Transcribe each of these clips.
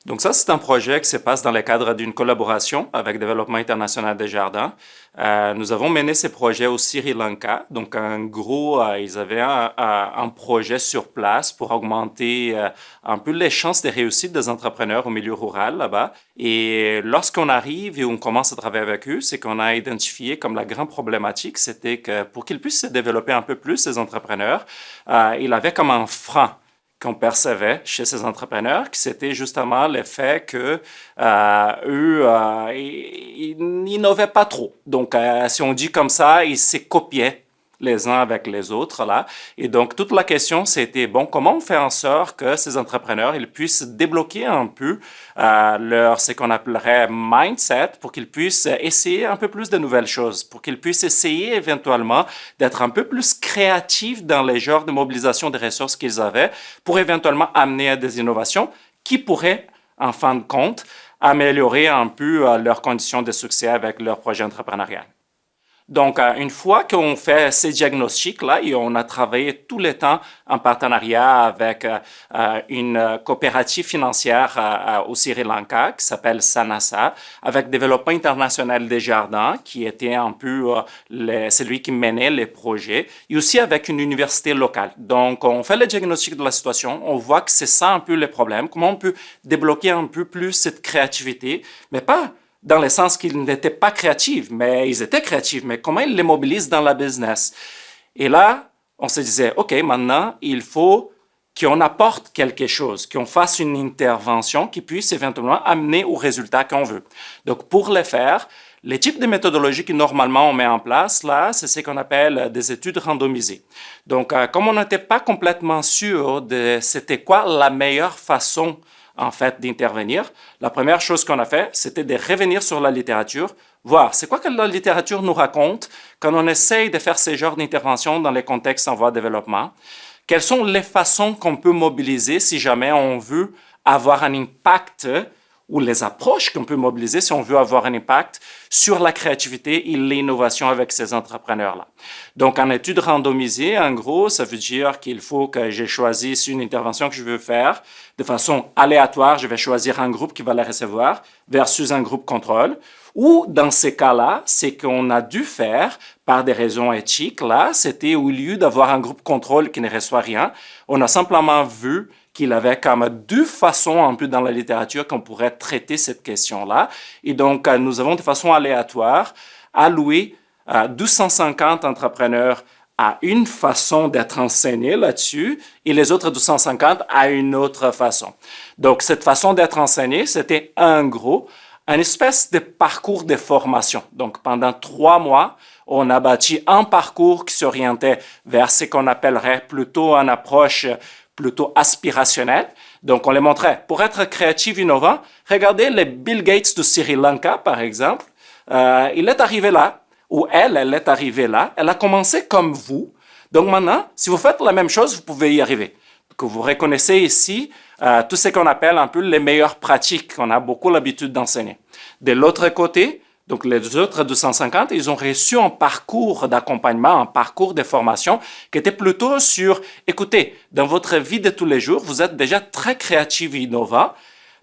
Donc ça, c'est un projet qui se passe dans le cadre d'une collaboration avec Développement international des jardins. Nous avons mené ces projets au Sri Lanka. Donc en gros, ils avaient un projet sur place pour augmenter un peu les chances de réussite des entrepreneurs au milieu rural là-bas. Et lorsqu'on arrive et on commence à travailler avec eux, c'est qu'on a identifié comme la grande problématique, c'était que pour qu'ils puissent se développer un peu plus, ces entrepreneurs, ils avaient comme un frein qu'on percevait chez ces entrepreneurs, qui c'était justement le fait que eux, ils n'innovaient pas trop. Donc, si on dit comme ça, ils se copiaient les uns avec les autres là. Et donc, toute la question, c'était, bon, comment on fait en sorte que ces entrepreneurs, ils puissent débloquer un peu ce qu'on appellerait mindset pour qu'ils puissent essayer un peu plus de nouvelles choses, pour qu'ils puissent essayer éventuellement d'être un peu plus créatifs dans les genres de mobilisation des ressources qu'ils avaient pour éventuellement amener à des innovations qui pourraient, en fin de compte, améliorer un peu leurs conditions de succès avec leur projet entrepreneurial. Donc, une fois qu'on fait ces diagnostics-là, et on a travaillé tout le temps en partenariat avec une coopérative financière au Sri Lanka qui s'appelle Sanasa, avec Développement international des jardins, qui était un peu celui qui menait les projets, et aussi avec une université locale. Donc, on fait le diagnostic de la situation, on voit que c'est ça un peu le problème, comment on peut débloquer un peu plus cette créativité, mais pas dans le sens qu'ils n'étaient pas créatifs, mais ils étaient créatifs, mais comment ils les mobilisent dans la business. Et là, on se disait, OK, maintenant, il faut qu'on apporte quelque chose, qu'on fasse une intervention qui puisse éventuellement amener au résultat qu'on veut. Donc, pour le faire, les types de méthodologies que normalement on met en place, là, c'est ce qu'on appelle des études randomisées. Donc, comme on n'était pas complètement sûr de c'était quoi la meilleure façon en fait, d'intervenir. La première chose qu'on a fait, c'était de revenir sur la littérature, voir c'est quoi que la littérature nous raconte quand on essaye de faire ces genres d'interventions dans les contextes en voie de développement. Quelles sont les façons qu'on peut mobiliser si jamais on veut avoir un impact ou les approches qu'on peut mobiliser si on veut avoir un impact sur la créativité et l'innovation avec ces entrepreneurs-là. Donc, en étude randomisée, en gros, ça veut dire qu'il faut que je choisisse une intervention que je veux faire de façon aléatoire. Je vais choisir un groupe qui va la recevoir versus un groupe contrôle. Ou, dans ces cas-là, c'est qu'on a dû faire, par des raisons éthiques, là, c'était au lieu d'avoir un groupe contrôle qui ne reçoit rien, on a simplement vu qu'il avait comme deux façons un peu dans la littérature qu'on pourrait traiter cette question-là. Et donc, nous avons de façon aléatoire alloué 250 entrepreneurs à une façon d'être enseignés là-dessus et les autres 250 à une autre façon. Donc, cette façon d'être enseigné, c'était un espèce de parcours de formation. Donc, pendant 3 mois, on a bâti un parcours qui s'orientait vers ce qu'on appellerait plutôt une approche plutôt aspirationnel. Donc, on les montrait. Pour être créatif, innovant, regardez le Bill Gates du Sri Lanka, par exemple. Il est arrivé là, ou elle est arrivée là. Elle a commencé comme vous. Donc maintenant, si vous faites la même chose, vous pouvez y arriver. Que vous reconnaissez ici tout ce qu'on appelle un peu les meilleures pratiques qu'on a beaucoup l'habitude d'enseigner. De l'autre côté, donc, les autres 250, ils ont reçu un parcours d'accompagnement, un parcours de formation qui était plutôt sur, écoutez, dans votre vie de tous les jours, vous êtes déjà très créatif et innovant.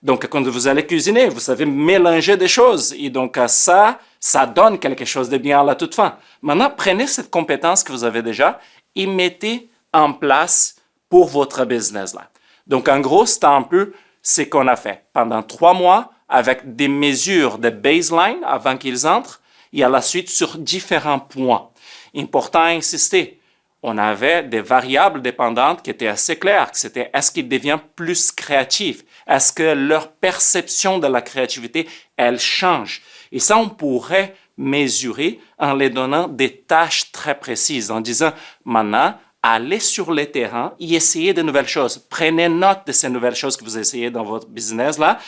Donc, quand vous allez cuisiner, vous savez mélanger des choses. Et donc, ça donne quelque chose de bien à la toute fin. Maintenant, prenez cette compétence que vous avez déjà et mettez en place pour votre business là. Donc, en gros, c'est un peu ce qu'on a fait pendant 3 mois, avec des mesures de baseline avant qu'ils entrent et à la suite sur différents points. Important à insister, on avait des variables dépendantes qui étaient assez claires. C'était est-ce qu'ils deviennent plus créatifs? Est-ce que leur perception de la créativité, elle change? Et ça, on pourrait mesurer en les donnant des tâches très précises, en disant maintenant, allez sur le terrain et essayez de nouvelles choses. Prenez note de ces nouvelles choses que vous essayez dans votre business là.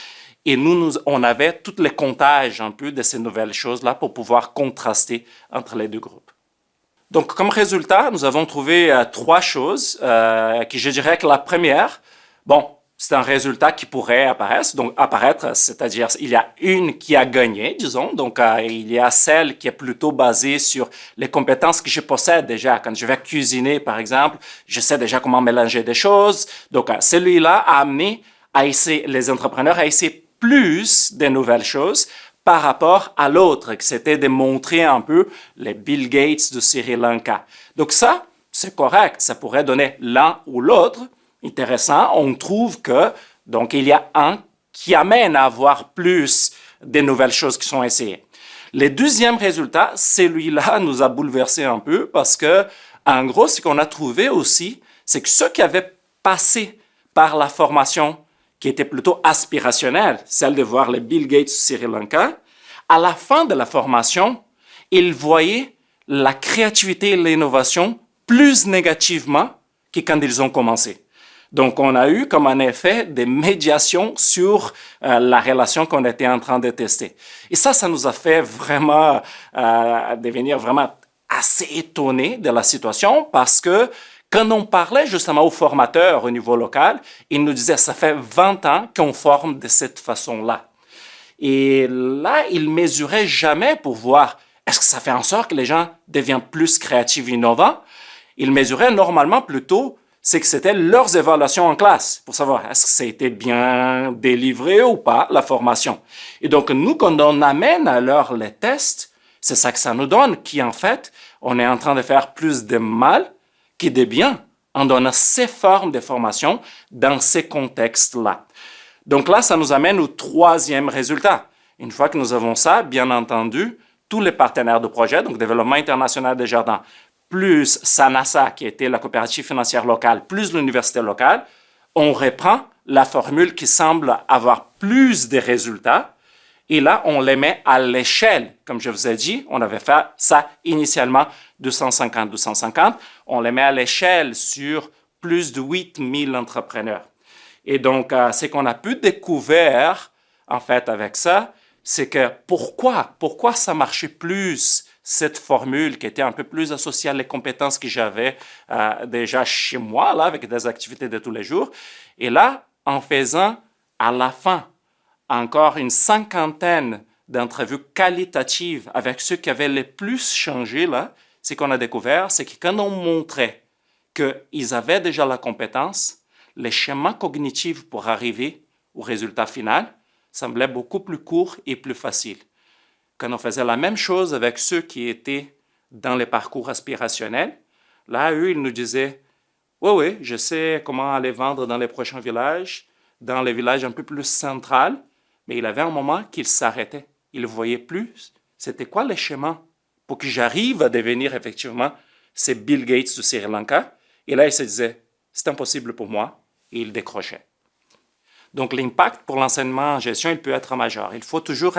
Et on avait tous les comptages un peu de ces nouvelles choses-là pour pouvoir contraster entre les deux groupes. Donc, comme résultat, nous avons trouvé 3 choses qui, je dirais que la première, bon, c'est un résultat qui pourrait apparaître, c'est-à-dire il y a une qui a gagné, disons, donc il y a celle qui est plutôt basée sur les compétences que je possède déjà. Quand je vais cuisiner, par exemple, je sais déjà comment mélanger des choses. Donc, celui-là a amené les entrepreneurs à essayer plus de nouvelles choses par rapport à l'autre, que c'était de montrer un peu les Bill Gates du Sri Lanka. Donc ça, c'est correct, ça pourrait donner l'un ou l'autre. Intéressant, on trouve que, donc il y a un qui amène à avoir plus de nouvelles choses qui sont essayées. Le deuxième résultat, celui-là nous a bouleversé un peu parce que, en gros, ce qu'on a trouvé aussi, c'est que ceux qui avaient passé par la formation qui était plutôt aspirationnelle, celle de voir les Bill Gates du Sri Lanka, à la fin de la formation, ils voyaient la créativité et l'innovation plus négativement que quand ils ont commencé. Donc, on a eu comme un effet des médiations sur la relation qu'on était en train de tester. Et ça nous a fait vraiment devenir vraiment assez étonnés de la situation parce que quand on parlait justement aux formateurs au niveau local, ils nous disaient « ça fait 20 ans qu'on forme de cette façon-là ». Et là, ils ne mesuraient jamais pour voir est-ce que ça fait en sorte que les gens deviennent plus créatifs et innovants. Ils mesuraient normalement plutôt c'est que c'était leurs évaluations en classe pour savoir est-ce que ça a été bien délivré ou pas, la formation. Et donc, nous, quand on amène alors les tests, c'est ça que ça nous donne, qui en fait, on est en train de faire plus de mal que de bien en donnant ces formes de formation dans ces contextes-là. Donc là, ça nous amène au troisième résultat. Une fois que nous avons ça, bien entendu, tous les partenaires de projet, donc Développement international des jardins, plus SANASA, qui était la coopérative financière locale, plus l'université locale, on reprend la formule qui semble avoir plus de résultats. Et là, on les met à l'échelle. Comme je vous ai dit, on avait fait ça initialement 250. On les met à l'échelle sur plus de 8000 entrepreneurs. Et donc, ce qu'on a pu découvrir, en fait, avec ça, c'est que pourquoi ça marchait plus, cette formule qui était un peu plus associée à les compétences que j'avais déjà chez moi, là, avec des activités de tous les jours. Et là, en faisant à la fin encore une 50aine d'entrevues qualitatives avec ceux qui avaient le plus changé, là, ce qu'on a découvert, c'est que quand on montrait qu'ils avaient déjà la compétence, les schémas cognitifs pour arriver au résultat final semblaient beaucoup plus courts et plus faciles. Quand on faisait la même chose avec ceux qui étaient dans les parcours aspirationnels, là, eux, ils nous disaient « Oui, je sais comment aller vendre dans les prochains villages, dans les villages un peu plus centrales, mais il avait un moment qu'il s'arrêtait. Il ne voyait plus. C'était quoi les schémas pour que j'arrive à devenir effectivement ces Bill Gates du Sri Lanka? Et là, il se disait « C'est impossible pour moi. » Et il décrochait. Donc, l'impact pour l'enseignement en gestion, il peut être majeur. Il faut toujours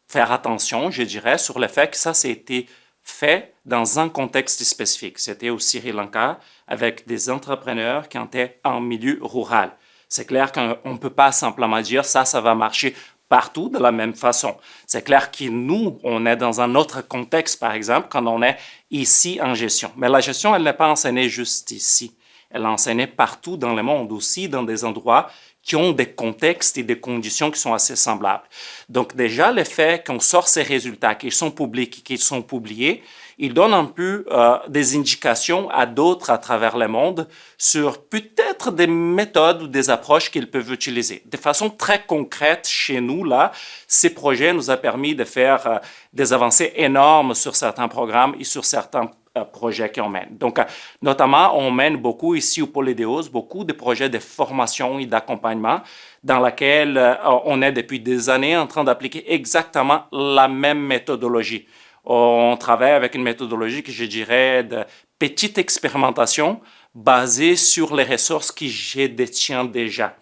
faire attention, je dirais, sur le fait que ça a été fait dans un contexte spécifique. C'était au Sri Lanka avec des entrepreneurs qui étaient en milieu rural. C'est clair qu'on ne peut pas simplement dire ça va marcher partout de la même façon. C'est clair que nous, on est dans un autre contexte, par exemple, quand on est ici en gestion. Mais la gestion, elle n'est pas enseignée juste ici. Elle est enseignée partout dans le monde, aussi dans des endroits qui ont des contextes et des conditions qui sont assez semblables. Donc déjà, le fait qu'on sort ces résultats, qu'ils sont publics, qu'ils sont publiés, il donne un peu des indications à d'autres à travers le monde sur peut-être des méthodes ou des approches qu'ils peuvent utiliser. De façon très concrète, chez nous, là, ces projets nous ont permis de faire des avancées énormes sur certains programmes et sur certains projets qu'on mène. Donc, notamment, on mène beaucoup ici au Pôle Idéos, beaucoup de projets de formation et d'accompagnement dans lesquels on est depuis des années en train d'appliquer exactement la même méthodologie. On travaille avec une méthodologie que je dirais de petite expérimentation basée sur les ressources que je détiens déjà.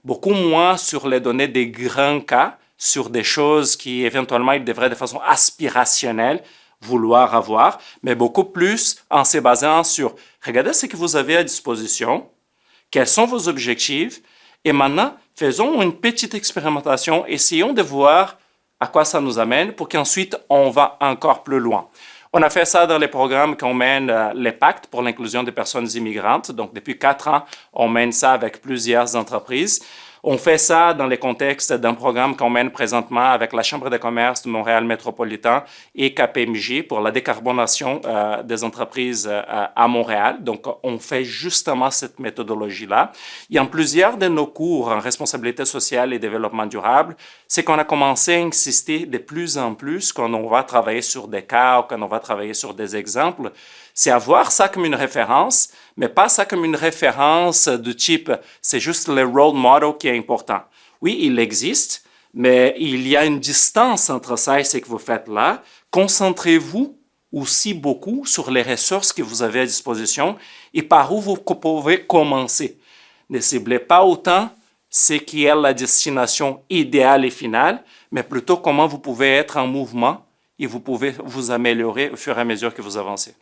Beaucoup moins sur les données des grands cas, sur des choses qui éventuellement ils devraient de façon aspirationnelle vouloir avoir, mais beaucoup plus en se basant sur regardez ce que vous avez à disposition, quels sont vos objectifs, et maintenant, faisons une petite expérimentation, essayons de voir à quoi ça nous amène pour qu'ensuite on va encore plus loin. On a fait ça dans les programmes qu'on mène, les pactes pour l'inclusion des personnes immigrantes. Donc, depuis 4 ans, on mène ça avec plusieurs entreprises. On fait ça dans le contexte d'un programme qu'on mène présentement avec la Chambre de commerce de Montréal métropolitain et KPMG pour la décarbonation des entreprises à Montréal. Donc, on fait justement cette méthodologie-là. Et en plusieurs de nos cours en responsabilité sociale et développement durable, c'est qu'on a commencé à insister de plus en plus quand on va travailler sur des cas ou quand on va travailler sur des exemples, c'est avoir ça comme une référence, mais pas ça comme une référence du type, c'est juste le role model qui est important. Oui, il existe, mais il y a une distance entre ça et ce que vous faites là. Concentrez-vous aussi beaucoup sur les ressources que vous avez à disposition et par où vous pouvez commencer. Ne ciblez pas autant ce qui est la destination idéale et finale, mais plutôt comment vous pouvez être en mouvement et vous pouvez vous améliorer au fur et à mesure que vous avancez.